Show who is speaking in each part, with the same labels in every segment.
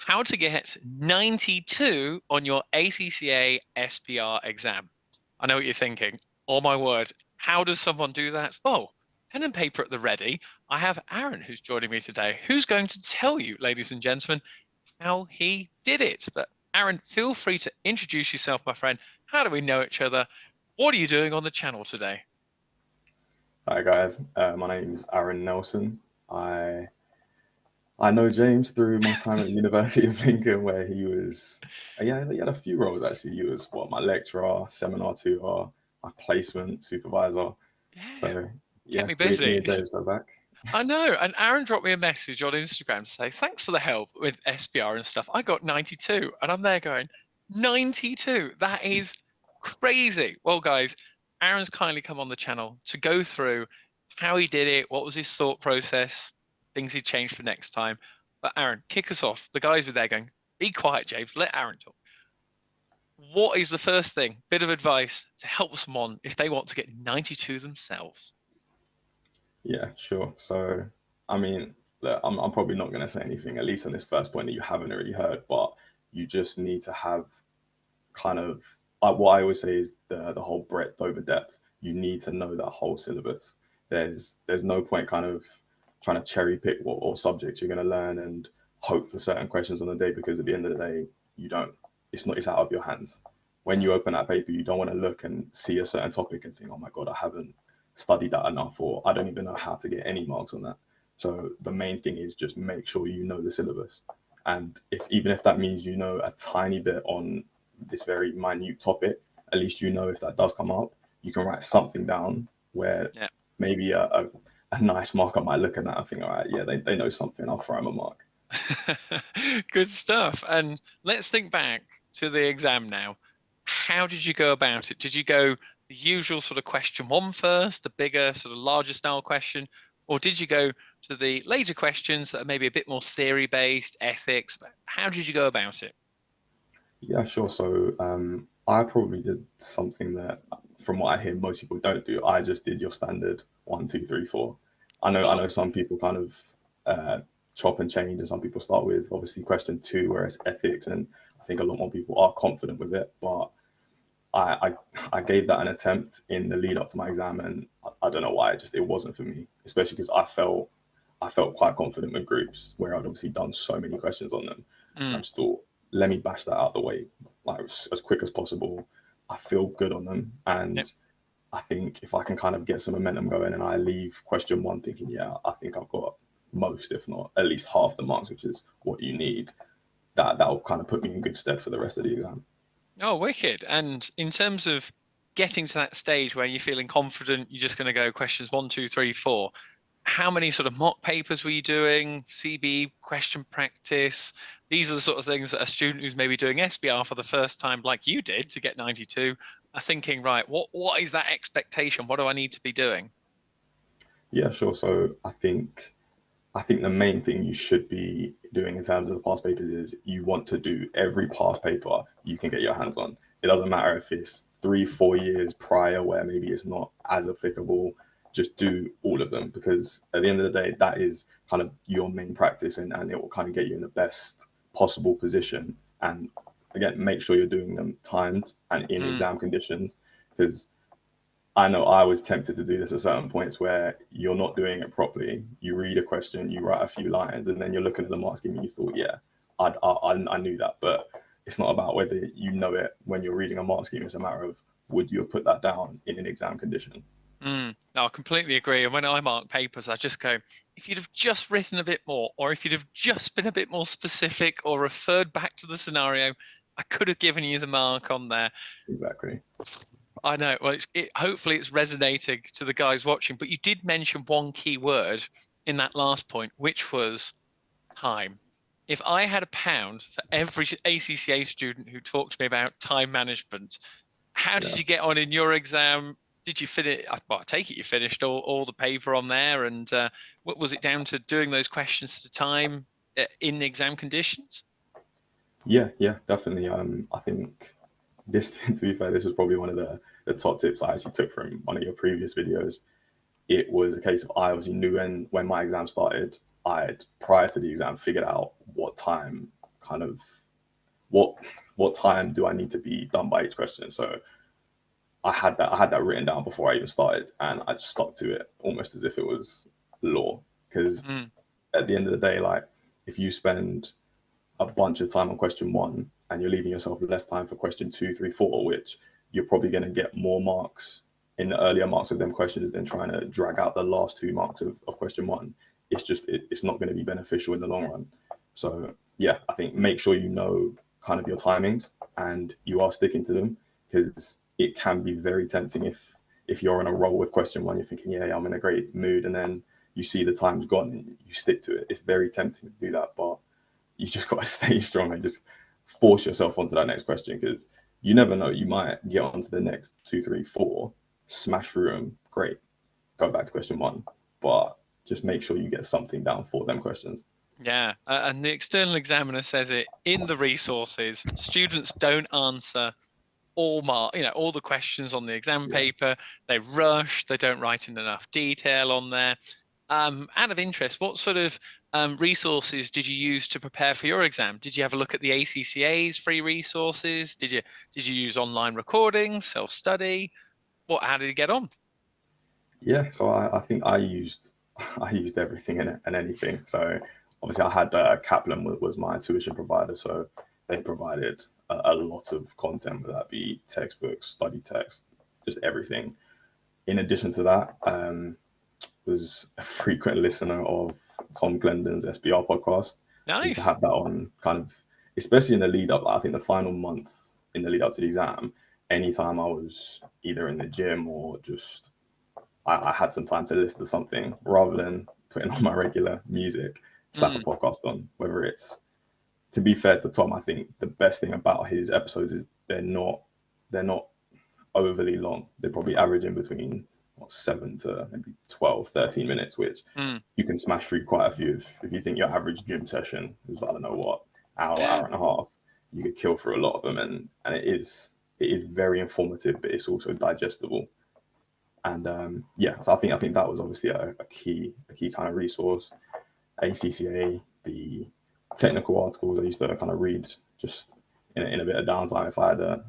Speaker 1: How to get 92 on your ACCA SBR exam. I know what you're thinking. Oh my word, how does someone do that? Well, pen and paper at the ready. I have Aaron who's joining me today, who's going to tell you, ladies and gentlemen, how he did it. But Aaron, feel free to introduce yourself, my friend. How do we know each other? What are you doing on the channel today?
Speaker 2: Hi guys, my name is Aaron Nelson. I know James through my time at the University of Lincoln, where yeah, he had a few roles actually. He was my lecturer, seminar tutor, my placement supervisor.
Speaker 1: Yeah,
Speaker 2: So
Speaker 1: kept
Speaker 2: yeah,
Speaker 1: me
Speaker 2: me
Speaker 1: busy.
Speaker 2: and James go back.
Speaker 1: I know. And Aaron dropped me a message on Instagram to say, thanks for the help with SBR and stuff. I got 92. And I'm there going, 92? That is crazy. Well, guys, Aaron's kindly come on the channel to go through how he did it, what was his thought process, things he changed for next time. But Aaron, kick us off. The guys were there going, be quiet, James. Let Aaron talk. What is the first thing, bit of advice to help someone if they want to get 92 themselves?
Speaker 2: Yeah, sure. So I mean, look, I'm probably not going to say anything, at least on this first point, that you haven't already heard, but you just need to have kind of what I always say is the whole breadth over depth. You need to know that whole syllabus. There's no point kind of trying to cherry pick what subjects you're going to learn and hope for certain questions on the day, because at the end of the day, you don't. It's out of your hands. When you open that paper, you don't want to look and see a certain topic and think, oh my god, I haven't studied that enough, or I don't even know how to get any marks on that. So the main thing is just make sure you know the syllabus, and if even if that means you know a tiny bit on this very minute topic, at least you know if that does come up, you can write something down where
Speaker 1: Yeah.
Speaker 2: maybe a nice marker might look at that and think, all right, yeah, they know something, I'll throw them a mark.
Speaker 1: Good stuff. And let's think back to the exam now. How did you go about it? Did you go the usual sort of question one first, the bigger, sort of larger style question? Or did you go to the later questions that are maybe a bit more theory based, ethics? How did you go about it?
Speaker 2: Yeah, sure. So I probably did something that, from what I hear, most people don't do. I just did your standard one, two, three, four. I
Speaker 1: Oh,
Speaker 2: know some people kind of uh, chop and change, and some people start with obviously question two, whereas ethics, and I think a lot more people are confident with it. But I gave that an attempt in the lead up to my exam, and I don't know why. It wasn't for me, especially because I felt quite confident with groups where I'd obviously done so many questions on them. And I
Speaker 1: mm,
Speaker 2: just thought, let me bash that out the way like as quick as possible. I feel good on them,
Speaker 1: yep.
Speaker 2: and I think if I can kind of get some momentum going, and I leave question one thinking, yeah, I think I've got most, if not at least half the marks, which is what you need. That'll kind of put me in good stead for the rest of the exam.
Speaker 1: Oh, wicked. And in terms of getting to that stage where you're feeling confident, you're just going to go questions one, two, three, four. How many sort of mock papers were you doing? CB, question practice? These are the sort of things that a student who's maybe doing SBR for the first time, like you did to get 92, are thinking, right, what is that expectation? What do I need to be doing?
Speaker 2: Yeah, sure. So I think the main thing you should be doing in terms of the past papers is you want to do every past paper you can get your hands on. It doesn't matter if it's 3, 4 years prior where maybe it's not as applicable. Just do all of them, because at the end of the day, that is kind of your main practice, and it will kind of get you in the best possible position. And again, make sure you're doing them timed and in
Speaker 1: Mm,
Speaker 2: exam conditions, because I know I was tempted to do this at certain points where you're not doing it properly. You read a question, you write a few lines, and then you're looking at the mark scheme and you thought, yeah, I knew that. But it's not about whether you know it when you're reading a mark scheme. It's a matter of, would you have put that down in an exam condition?
Speaker 1: No, I completely agree. And when I mark papers, I just go, if you'd have just written a bit more, or if you'd have just been a bit more specific or referred back to the scenario, I could have given you the mark on there.
Speaker 2: Exactly.
Speaker 1: I know. Well, hopefully it's resonating to the guys watching. But you did mention one key word in that last point, which was time. If I had a pound for every ACCA student who talked to me about time management, how did
Speaker 2: Yeah.
Speaker 1: you get on in your exam? Did you finish? Well, I take it you finished all the paper on there, and what was it down to doing those questions at a time in exam conditions?
Speaker 2: Yeah, definitely. I think this, to be fair, this was probably one of the top tips I actually took from one of your previous videos. It was a case of, I obviously knew when my exam started, I had, prior to the exam, figured out what time kind of what time do I need to be done by each question. So I had that written down before I even started, and I just stuck to it almost as if it was law. Because
Speaker 1: Mm.
Speaker 2: at the end of the day, like if you spend a bunch of time on question one and you're leaving yourself less time for question two, three, four, which you're probably going to get more marks in the earlier marks of them questions than trying to drag out the last 2 marks of question one. It's just it's not going to be beneficial in the long run. So yeah, I think make sure you know kind of your timings and you are sticking to them, because it can be very tempting if you're on a roll with question one, you're thinking, yeah, I'm in a great mood, and then you see the time's gone and you stick to it. It's very tempting to do that, but you just got to stay strong and just force yourself onto that next question, because you never know. You might get onto the next two, three, four, smash through them, great, go back to question one, but just make sure you get something down for them questions.
Speaker 1: Yeah, and the external examiner says it in the resources. Students don't answer all the questions on the exam
Speaker 2: Yeah.
Speaker 1: paper. They rush. They don't write in enough detail on there. Out of interest, what sort of resources did you use to prepare for your exam? Did you have a look at the ACCA's free resources? Did you use online recordings, self-study? How did you get on?
Speaker 2: Yeah, so I think I used I used everything in it and anything. So obviously I had Kaplan was my tuition provider, so they provided a lot of content, whether that be textbooks, study text, just everything. In addition to that, was a frequent listener of Tom Glendon's SBR podcast. He used to
Speaker 1: Nice.
Speaker 2: have that on kind of, especially in the lead up. I think the final month in the lead up to the exam, anytime I was either in the gym or just I had some time to listen to something rather than putting on my regular music, slap a
Speaker 1: Mm,
Speaker 2: podcast on. Whether it's, to be fair to Tom, I think the best thing about his episodes is they're not overly long. They're probably averaging between 7 to maybe 12, 13 minutes, which
Speaker 1: mm.
Speaker 2: you can smash through quite a few. If you think your average gym session is, I don't know what,
Speaker 1: Yeah.
Speaker 2: hour and a half, you could kill through a lot of them. And it is very informative, but it's also digestible. And yeah, so I think that was obviously a key kind of resource. ACCA, the technical articles I used to kind of read just in a bit of downtime. If I had a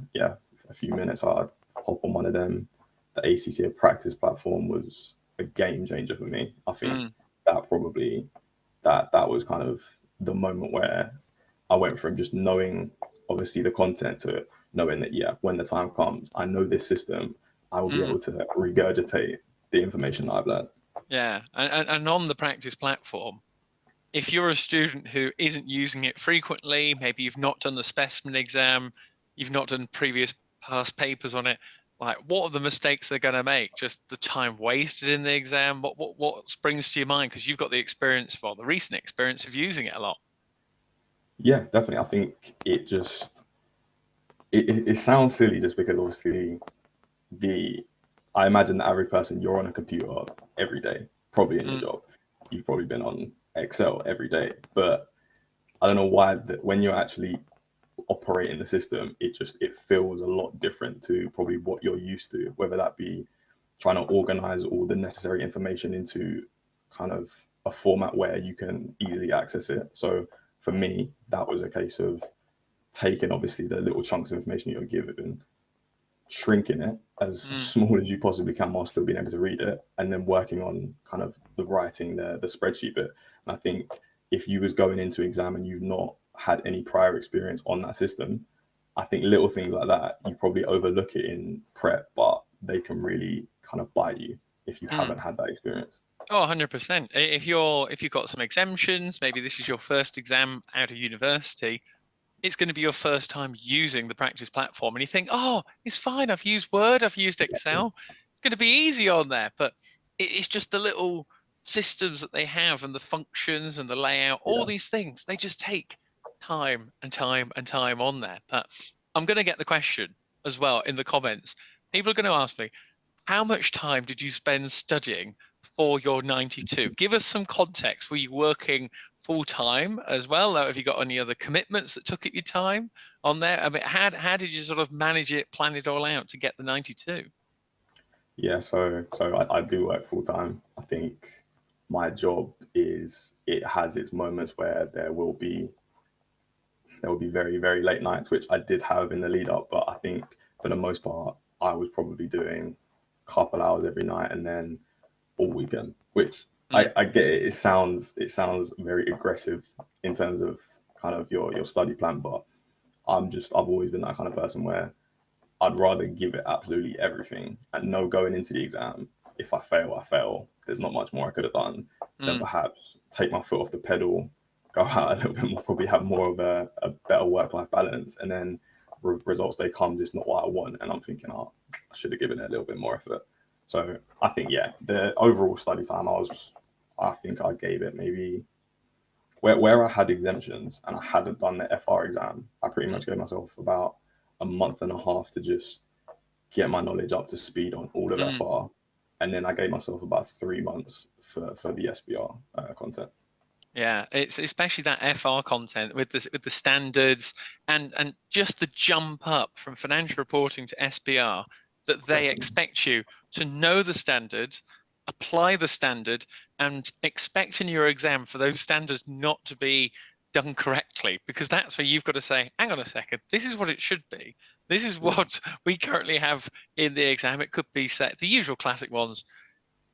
Speaker 2: few minutes, I'd hop on one of them. The ACCA practice platform was a game changer for me. I think
Speaker 1: Mm.
Speaker 2: that probably that was kind of the moment where I went from just knowing obviously the content to knowing that, yeah, when the time comes, I know this system, I will be
Speaker 1: Mm.
Speaker 2: able to regurgitate the information that I've learned.
Speaker 1: Yeah, and on the practice platform, if you're a student who isn't using it frequently, maybe you've not done the specimen exam, you've not done previous past papers on it, like what are the mistakes they're going to make? Just the time wasted in the exam? What springs to your mind? Because you've got the experience, the recent experience of using it a lot.
Speaker 2: Yeah, definitely. I think it sounds silly just because obviously the I imagine the average person, you're on a computer every day, probably in your
Speaker 1: Mm,
Speaker 2: job. You've probably been on Excel every day, but I don't know why that when you're actually operating the system, it feels a lot different to probably what you're used to, whether that be trying to organize all the necessary information into kind of a format where you can easily access it. So for me, that was a case of taking obviously the little chunks of information you're given, shrinking it as
Speaker 1: mm.
Speaker 2: small as you possibly can while still being able to read it, and then working on kind of the writing, the spreadsheet bit. And I think if you was going into exam and you've not had any prior experience on that system, I think little things like that you probably overlook it in prep, but they can really kind of bite you if you
Speaker 1: Mm.
Speaker 2: haven't had that experience.
Speaker 1: Oh, 100%. If you've got some exemptions, maybe this is your first exam out of university, it's going to be your first time using the practice platform, and you think, oh, it's fine. I've used Word, I've used
Speaker 2: Exactly.
Speaker 1: Excel. It's going to be easy on there. But it's just the little systems that they have and the functions and the layout, all
Speaker 2: Yeah.
Speaker 1: these things, they just take time and time and time on there. But I'm going to get the question as well in the comments. People are going to ask me, how much time did you spend studying for your 92? Give us some context. Were you working full time as well? Have you got any other commitments that took up your time on there? I mean, how did you sort of manage it, plan it all out to get the 92?
Speaker 2: Yeah, so I do work full time. I think my job is, it has its moments where there will be there would be very, very late nights, which I did have in the lead up. But I think for the most part, I was probably doing a couple hours every night and then all weekend, which I get it. It sounds very aggressive in terms of kind of your study plan, but I've always been that kind of person where I'd rather give it absolutely everything and know going into the exam, if I fail, I fail. There's not much more I could have done than perhaps take my foot off the pedal, go out a little bit more, probably have more of a better work-life balance, and then results they come just not what I want. And I'm thinking, oh, I should have given it a little bit more effort. So I think, yeah, the overall study time, I think I gave it maybe where I had exemptions and I hadn't done the FR exam, I pretty much gave myself about a month and a half to just get my knowledge up to speed on all of FR. And then I gave myself about 3 months for the SBR content.
Speaker 1: Yeah, it's especially that FR content with the standards and just the jump up from financial reporting to SBR, that they
Speaker 2: Definitely.
Speaker 1: expect you to know the standard, apply the standard, and expect in your exam for those standards not to be done correctly, because that's where you've got to say, hang on a second, this is what it should be. This is
Speaker 2: Yeah.
Speaker 1: what we currently have in the exam. It could be set the usual classic ones: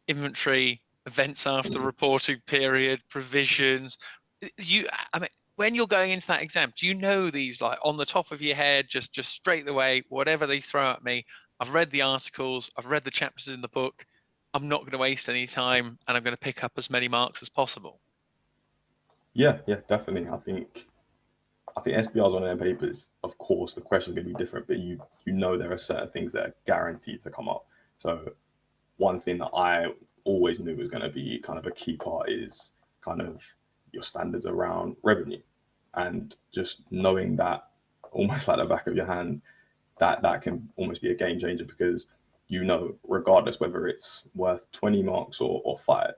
Speaker 1: inventory, events after the reporting period, provisions. I mean, when you're going into that exam, do you know these like on the top of your head, just straight away, whatever they throw at me? I've read the articles, I've read the chapters in the book. I'm not going to waste any time, and I'm going to pick up as many marks as possible.
Speaker 2: Yeah, yeah, definitely. I think SBR is one of their papers. Of course, the questions are going to be different, but you know there are certain things that are guaranteed to come up. So one thing that I always knew was going to be kind of a key part is kind of your standards around revenue, and just knowing that almost like the back of your hand, that can almost be a game changer, because regardless whether it's worth 20 marks or 5,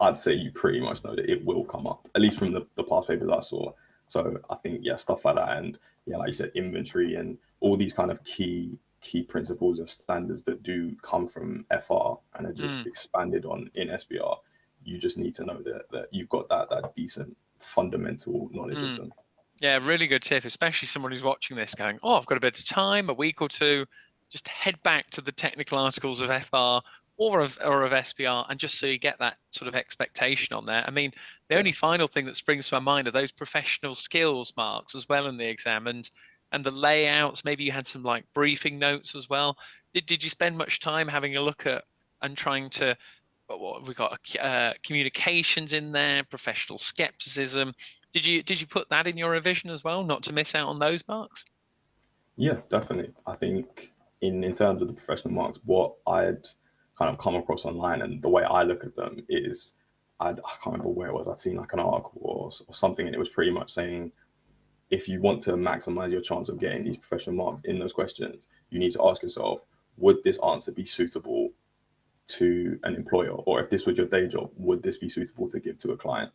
Speaker 2: I'd say you pretty much know that it will come up, at least from the past papers I saw. So I think, yeah, stuff like that, and yeah, like you said, inventory and all these kind of key principles and standards that do come from FR and are just expanded on in SBR. You just need to know that you've got that decent fundamental knowledge of them.
Speaker 1: Yeah, really good tip, especially someone who's watching this going, oh, I've got a bit of time, a week or two, just head back to the technical articles of FR or of SBR, and just so you get that sort of expectation on there. I mean, the
Speaker 2: Yeah.
Speaker 1: only final thing that springs to my mind are those professional skills marks as well in the exam, and the layouts. Maybe you had some like briefing notes as well. Did you spend much time having a look at and trying to, what we got, communications in there, professional skepticism? Did you put that in your revision as well, not to miss out on those marks?
Speaker 2: Yeah, definitely. I think in terms of the professional marks, what I'd kind of come across online and the way I look at them is I can't remember where it was. I'd seen like an article or something, and it was pretty much saying if you want to maximize your chance of getting these professional marks in those questions, you need to ask yourself, would this answer be suitable to an employer? Or if this was your day job, would this be suitable to give to a client?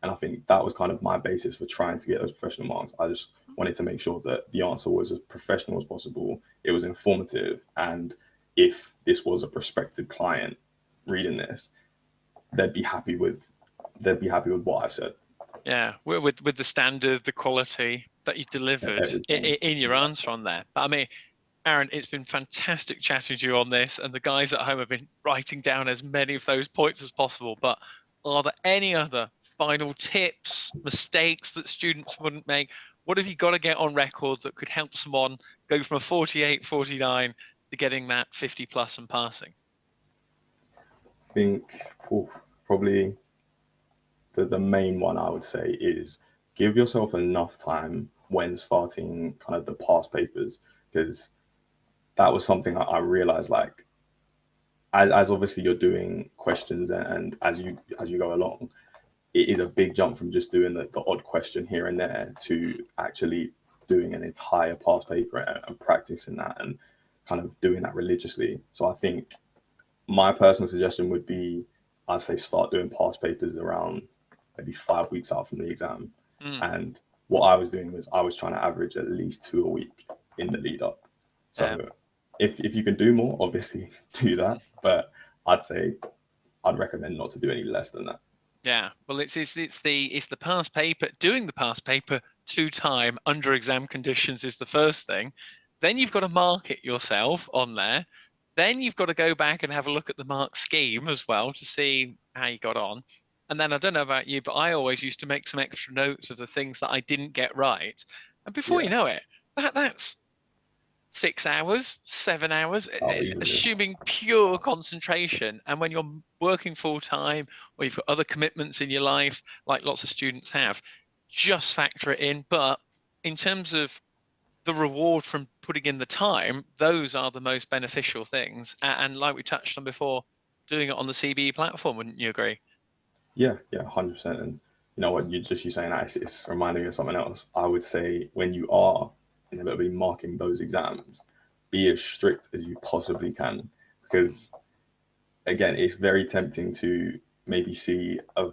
Speaker 2: And I think that was kind of my basis for trying to get those professional marks. I just wanted to make sure that the answer was as professional as possible. It was informative. And if this was a prospective client reading this, they'd be happy with what I've said.
Speaker 1: Yeah, with the standard, the quality that you delivered
Speaker 2: Everything.
Speaker 1: in your
Speaker 2: Yeah.
Speaker 1: answer on there. But I mean, Aaron, it's been fantastic chatting to you on this, and the guys at home have been writing down as many of those points as possible. But are there any other final tips, mistakes that students wouldn't make? What have you got to get on record that could help someone go from a 48, 49 to getting that 50 plus and passing?
Speaker 2: I think probably the main one I would say is give yourself enough time when starting kind of the past papers, because that was something I realized, like as obviously you're doing questions and as you go along, it is a big jump from just doing the odd question here and there to actually doing an entire past paper and practicing that and kind of doing that religiously. So I think my personal suggestion would be, I'd say start doing past papers around maybe 5 weeks out from the exam.
Speaker 1: Mm,
Speaker 2: And what I was doing was I was trying to average at least 2 a week in the lead up.
Speaker 1: yeah.
Speaker 2: So if you can do more, obviously do that. But I'd say I'd recommend not to do any less than that.
Speaker 1: Yeah, well, it's the past paper, doing the past paper to time under exam conditions is the first thing. Then you've got to mark it yourself on there. Then you've got to go back and have a look at the mark scheme as well to see how you got on. And then I don't know about you, but I always used to make some extra notes of the things that I didn't get right. And before you
Speaker 2: Yeah.
Speaker 1: know it, that's 6 hours, 7 hours,
Speaker 2: Oh, easily.
Speaker 1: assuming pure concentration. And when you're working full time or you've got other commitments in your life, like lots of students have, just factor it in. But in terms of the reward from putting in the time, those are the most beneficial things. And like we touched on before, doing it on the CBE platform, wouldn't you agree?
Speaker 2: Yeah, yeah, 100%. And you know what, you saying that, it's reminding me of something else. I would say when you are inevitably marking those exams, be as strict as you possibly can, because again, it's very tempting to maybe see a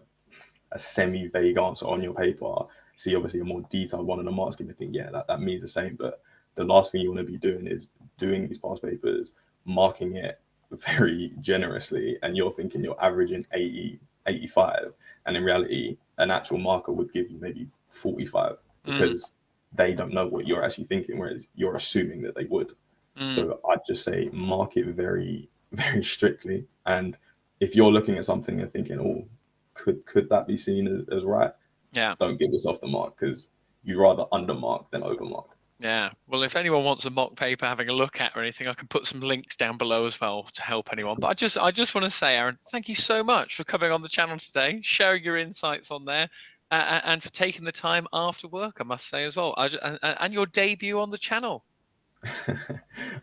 Speaker 2: semi-vague answer on your paper, see obviously a more detailed one on the mark scheme and think, yeah, that means the same. But the last thing you want to be doing is doing these past papers, marking it very generously, and you're thinking you're averaging 80, 85. And in reality, an actual marker would give you maybe 45
Speaker 1: Mm,
Speaker 2: because they don't know what you're actually thinking, whereas you're assuming that they would.
Speaker 1: mm,
Speaker 2: So I'd just say mark it very, very strictly. And if you're looking at something and thinking, oh, could that be seen as right?
Speaker 1: yeah.
Speaker 2: Don't give yourself the mark because you rather undermark than overmark.
Speaker 1: Yeah. Well, if anyone wants a mock paper having a look at or anything, I can put some links down below as well to help anyone. But I just want to say, Aaron, thank you so much for coming on the channel today, sharing your insights on there, and for taking the time after work, I must say as well, and your debut on the channel.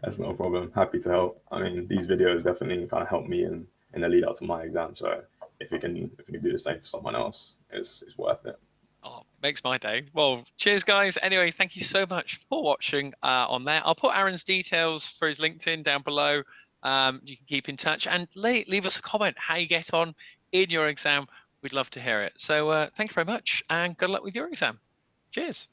Speaker 2: That's not a problem. Happy to help. I mean, these videos definitely kind of help me in the lead up to my exam. So if you can do the same for someone else, it's worth it.
Speaker 1: Oh, makes my day. Well, cheers, guys. Anyway, thank you so much for watching on there. I'll put Aaron's details for his LinkedIn down below. You can keep in touch and leave us a comment how you get on in your exam. We'd love to hear it. So thank you very much and good luck with your exam. Cheers.